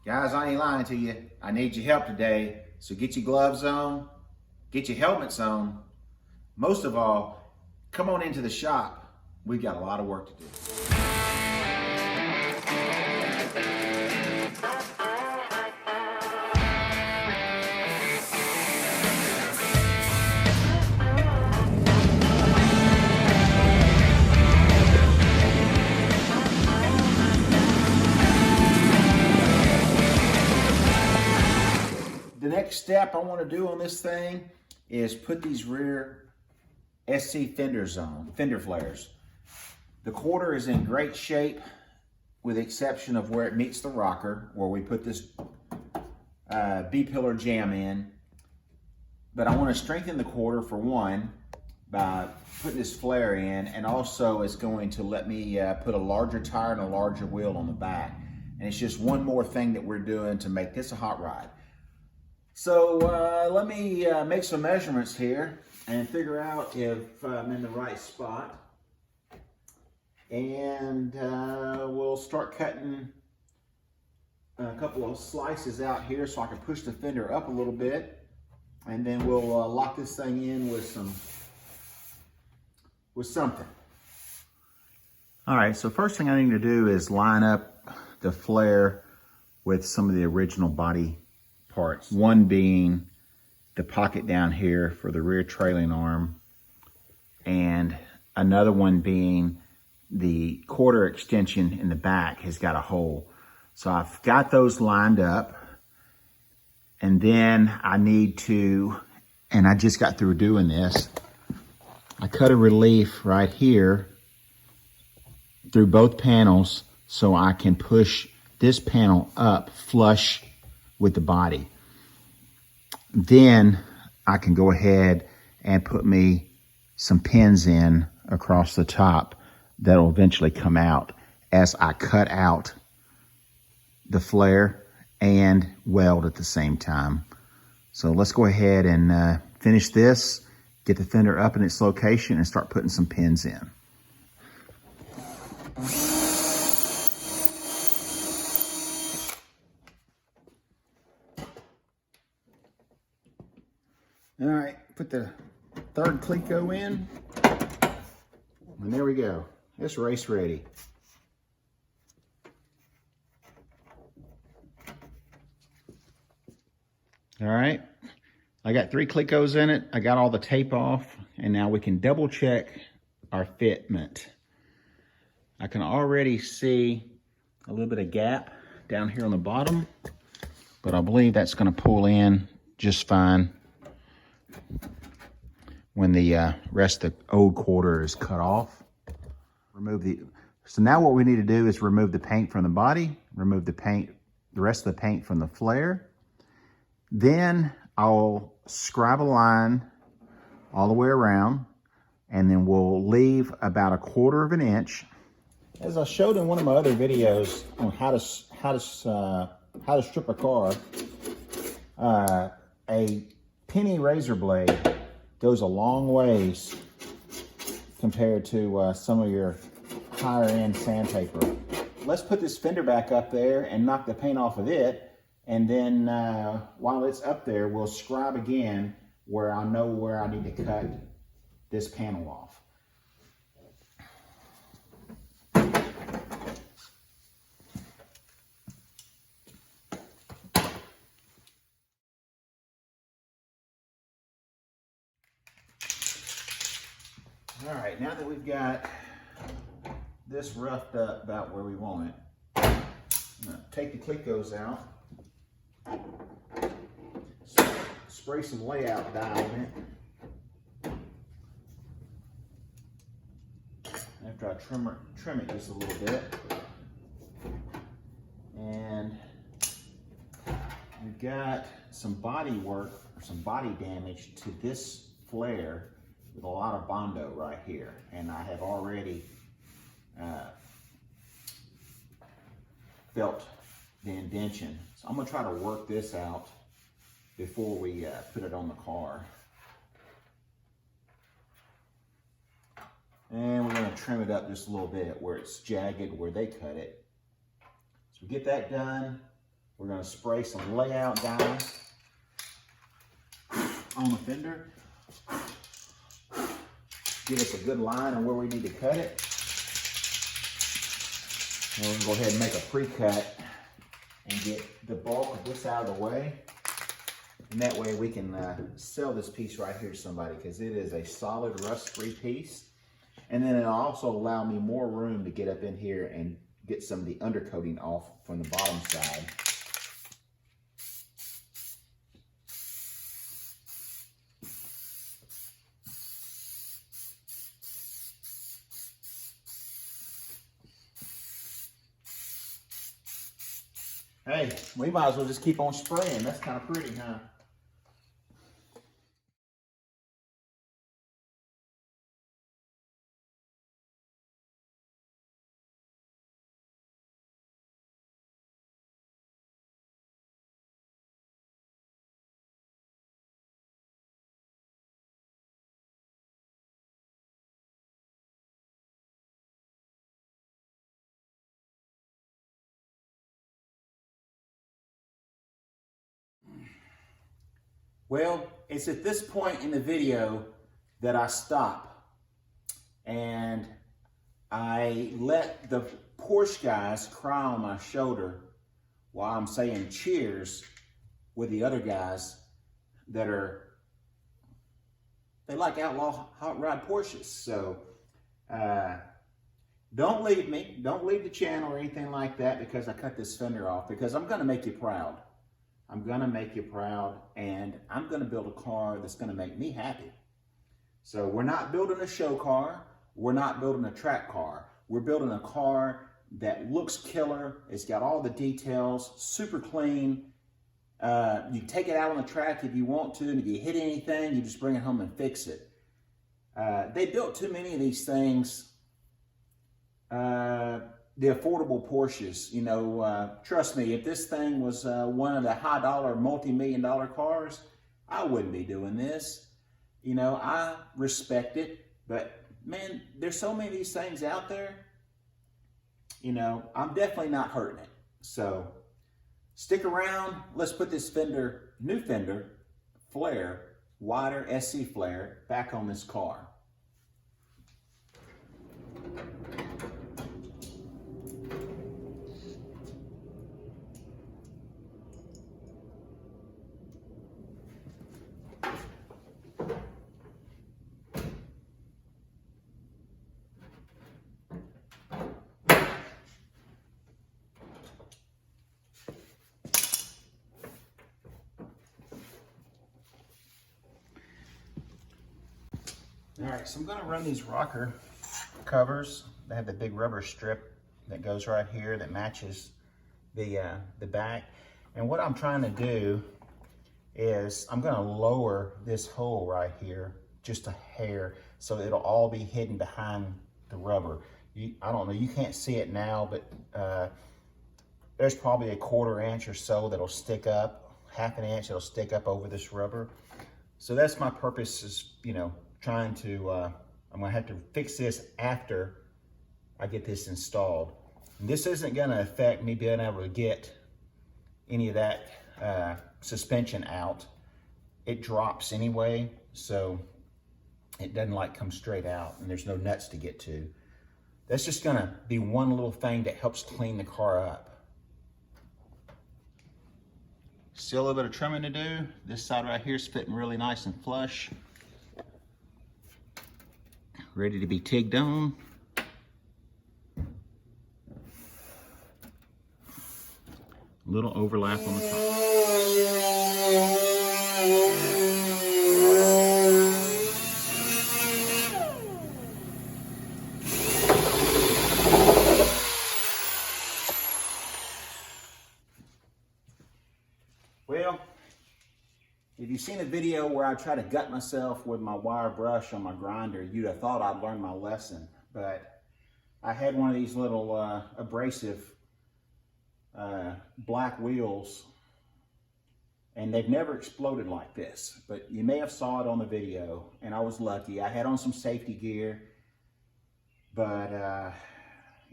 Guys, I ain't lying to you. I need your help today. So get your gloves on, get your helmets on. Most of all, come on into the shop. We've got a lot of work to do. The next step I want to do on this thing is put these rear SC fenders on, fender flares. The quarter is in great shape with the exception of where it meets the rocker, where we put this B-pillar jam in. But I want to strengthen the quarter for one by putting this flare in, and also it's going to let me put a larger tire and a larger wheel on the back. And it's just one more thing that we're doing to make this a hot ride. So let me make some measurements here and figure out if I'm in the right spot. And we'll start cutting a couple of slices out here so I can push the fender up a little bit. And then we'll lock this thing in with something. All right, so first thing I need to do is line up the flare with some of the original body parts. One being the pocket down here for the rear trailing arm, and another one being the quarter extension in the back has got a hole. So I've got those lined up, and then I need to, and I just got through doing this, I cut a relief right here through both panels so I can push this panel up flush with the body. Then I can go ahead and put me some pins in across the top that will eventually come out as I cut out the flare and weld at the same time. So let's go ahead and finish this, get the fender up in its location, and start putting some pins in. All right, put the third cleco in, and there we go. It's race ready. All right, I got 3 clecos in it. I got all the tape off, and now we can double check our fitment. I can already see a little bit of gap down here on the bottom, but I believe that's gonna pull in just fine when the rest of the old quarter is cut off. So now what we need to do is remove the paint from the body, remove the rest of the paint from the flare. Then I'll scribe a line all the way around, and then we'll leave about 1/4 of an inch. As I showed in one of my other videos on how to strip a car, a penny razor blade goes a long ways compared to some of your higher end sandpaper. Let's put this fender back up there and knock the paint off of it. And then while it's up there, we'll scribe again where I know where I need to cut this panel off. All right, now that we've got this roughed up about where we want it, I'm gonna take the clecos out, spray some layout dye in it. After I trim it just a little bit. And we've got some body work, or some body damage to this flare with a lot of Bondo right here. And I have already felt the indention. So I'm gonna try to work this out before we put it on the car. And we're gonna trim it up just a little bit where it's jagged where they cut it. So we get that done. We're gonna spray some layout dyes on the fender. Give us a good line on where we need to cut it. And we're gonna go ahead and make a pre-cut and get the bulk of this out of the way. And that way we can sell this piece right here to somebody, because it is a solid rust-free piece. And then it'll also allow me more room to get up in here and get some of the undercoating off from the bottom side. Hey, we might as well just keep on spraying. That's kind of pretty, huh? Well, it's at this point in the video that I stop and I let the Porsche guys cry on my shoulder while I'm saying cheers with the other guys that they like Outlaw hot rod Porsches. So don't leave me, don't leave the channel or anything like that because I cut this fender off, because I'm gonna make you proud. I'm gonna make you proud, and I'm gonna build a car that's gonna make me happy. So we're not building a show car, we're not building a track car. We're building a car that looks killer, it's got all the details, super clean. You can take it out on the track if you want to, and if you hit anything, you just bring it home and fix it. They built too many of these things, the affordable Porsches, you know, trust me, if this thing was one of the high dollar, multi-million-dollar cars, I wouldn't be doing this. You know, I respect it, but man, there's so many of these things out there, you know, I'm definitely not hurting it. So stick around, let's put this fender, new fender, flare, wider SC flare, back on this car. All right, so I'm gonna run these rocker covers. They have the big rubber strip that goes right here that matches the back. And what I'm trying to do is I'm gonna lower this hole right here just a hair so it'll all be hidden behind the rubber. I don't know, you can't see it now, but there's probably a 1/4 inch or so that'll stick up, 1/2 inch that'll stick up over this rubber. So that's my purpose, is, you know, trying to, I'm gonna have to fix this after I get this installed. And this isn't gonna affect me being able to get any of that suspension out. It drops anyway, so it doesn't like come straight out, and there's no nuts to get to. That's just gonna be one little thing that helps clean the car up. Still a little bit of trimming to do. This side right here is fitting really nice and flush. Ready to be tigged on. A little overlap on the top. Well, if you've seen a video where I try to gut myself with my wire brush on my grinder, you'd have thought I'd learned my lesson. But I had one of these little abrasive black wheels, and they've never exploded like this. But you may have saw it on the video, and I was lucky. I had on some safety gear. But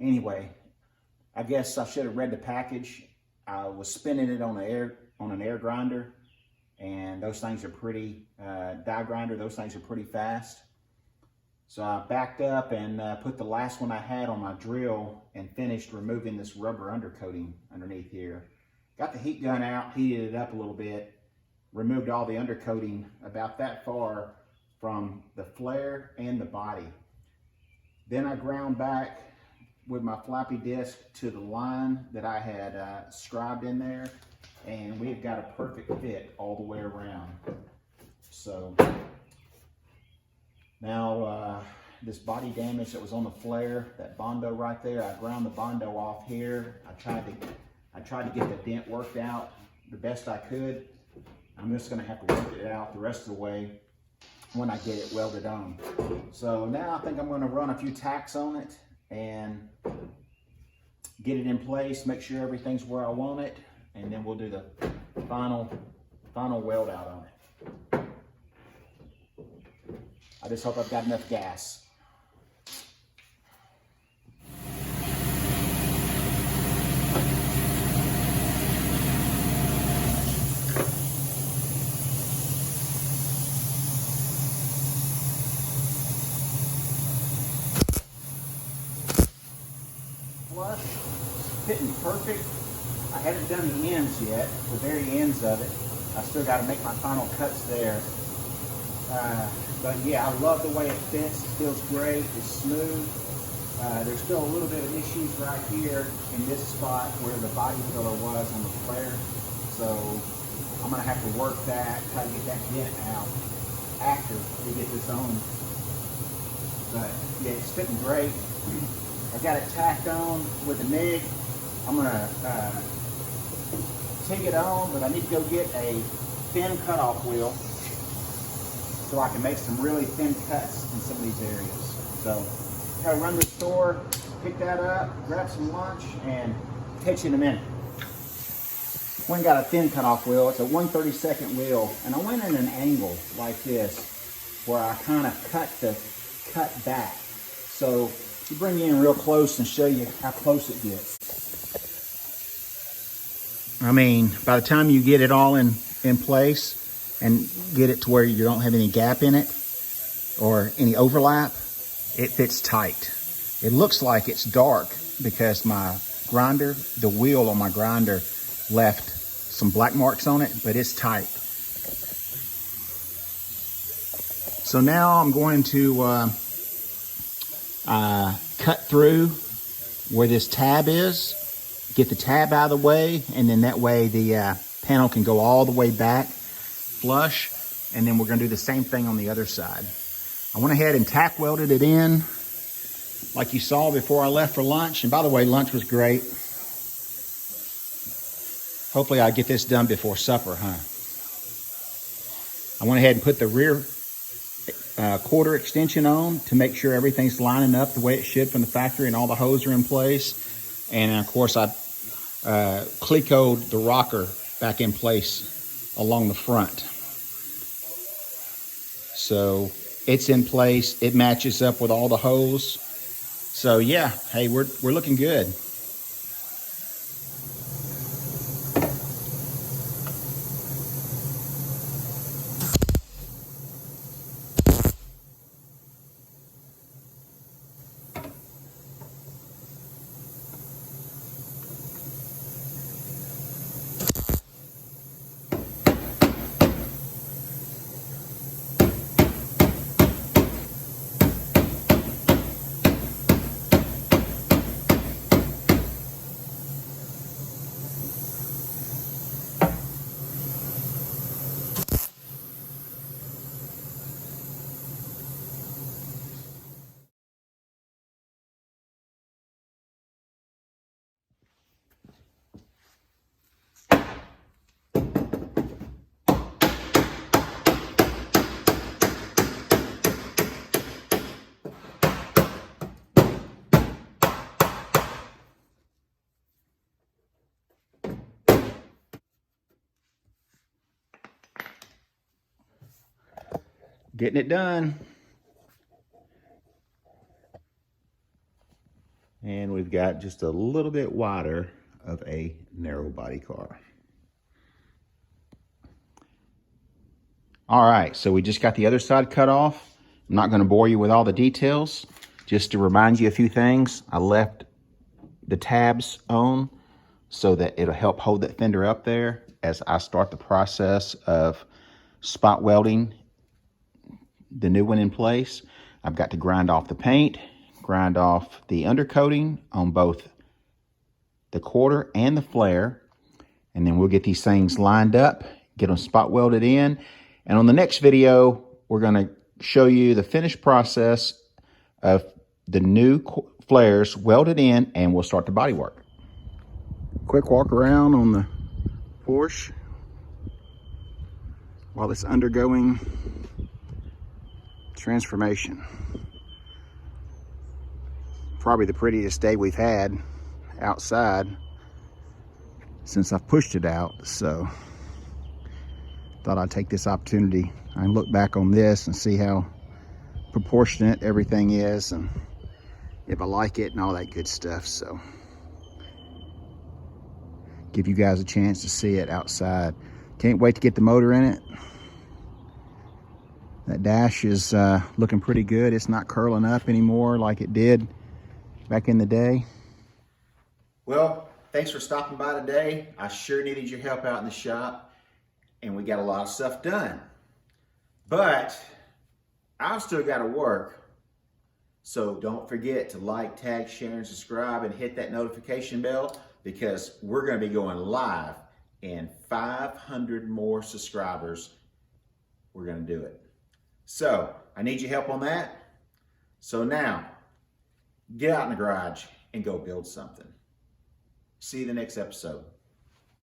anyway, I guess I should have read the package. I was spinning it on an air grinder, and those things are pretty, die grinder, those things are pretty fast. So I backed up and put the last one I had on my drill and finished removing this rubber undercoating underneath here. Got the heat gun out, heated it up a little bit, removed all the undercoating about that far from the flare and the body. Then I ground back with my floppy disk to the line that I had scribed in there, and we've got a perfect fit all the way around. So now this body damage that was on the flare, that Bondo right there, I ground the Bondo off here. I tried to get the dent worked out the best I could. I'm just gonna have to work it out the rest of the way when I get it welded on. So now I think I'm gonna run a few tacks on it and get it in place, make sure everything's where I want it, and then we'll do the final weld out on it. I just hope I've got enough gas. Flush, fitting perfect. I haven't done the ends yet, the very ends of it. I still got to make my final cuts there. But yeah, I love the way it fits. It feels great. It's smooth. There's still a little bit of issues right here in this spot where the body filler was on the flare. So I'm going to have to work that, try to get that dent out after we get this on. But yeah, it's fitting great. I got it tacked on with a MIG. I'm going to TIG it on, but I need to go get a thin cutoff wheel so I can make some really thin cuts in some of these areas. So, gotta run to the store, pick that up, grab some lunch, and catch you in a minute. Went and got a thin cutoff wheel. It's a 1/32 wheel, and I went in an angle like this where I kind of cut back. So, you bring you in real close and show you how close it gets. I mean, by the time you get it all in place and get it to where you don't have any gap in it or any overlap, it fits tight. It looks like it's dark because my grinder, the wheel on my grinder left some black marks on it, but it's tight. So now I'm going to cut through where this tab is, get the tab out of the way, and then that way the panel can go all the way back flush, and then we're going to do the same thing on the other side. I went ahead and tack welded it in like you saw before I left for lunch, and by the way, lunch was great. Hopefully I get this done before supper, huh? I went ahead and put the rear quarter extension on to make sure everything's lining up the way it should from the factory and all the hoses are in place. And of course I Clecoed the rocker back in place along the front. So it's in place, it matches up with all the hose. So yeah, hey, we're looking good. Getting it done. And we've got just a little bit wider of a narrow body car. All right, so we just got the other side cut off. I'm not going to bore you with all the details. Just to remind you a few things, I left the tabs on so that it'll help hold that fender up there as I start the process of spot welding the new one in place. I've got to grind off the paint, grind off the undercoating on both the quarter and the flare, and then we'll get these things lined up, get them spot welded in. And on the next video, we're going to show you the finished process of the new flares welded in, and we'll start the body work. Quick walk around on the Porsche while it's undergoing transformation. Probably the prettiest day we've had outside since I've pushed it out, so thought I'd take this opportunity and look back on this and see how proportionate everything is and if I like it and all that good stuff. So give you guys a chance to see it outside. Can't wait to get the motor in it. That dash is looking pretty good. It's not curling up anymore like it did back in the day. Well, thanks for stopping by today. I sure needed your help out in the shop, and we got a lot of stuff done. But I've still got to work. So don't forget to like, tag, share, and subscribe, and hit that notification bell, because we're going to be going live, and 500 more subscribers, we're going to do it. So I need your help on that. So now, get out in the garage and go build something. See you in the next episode.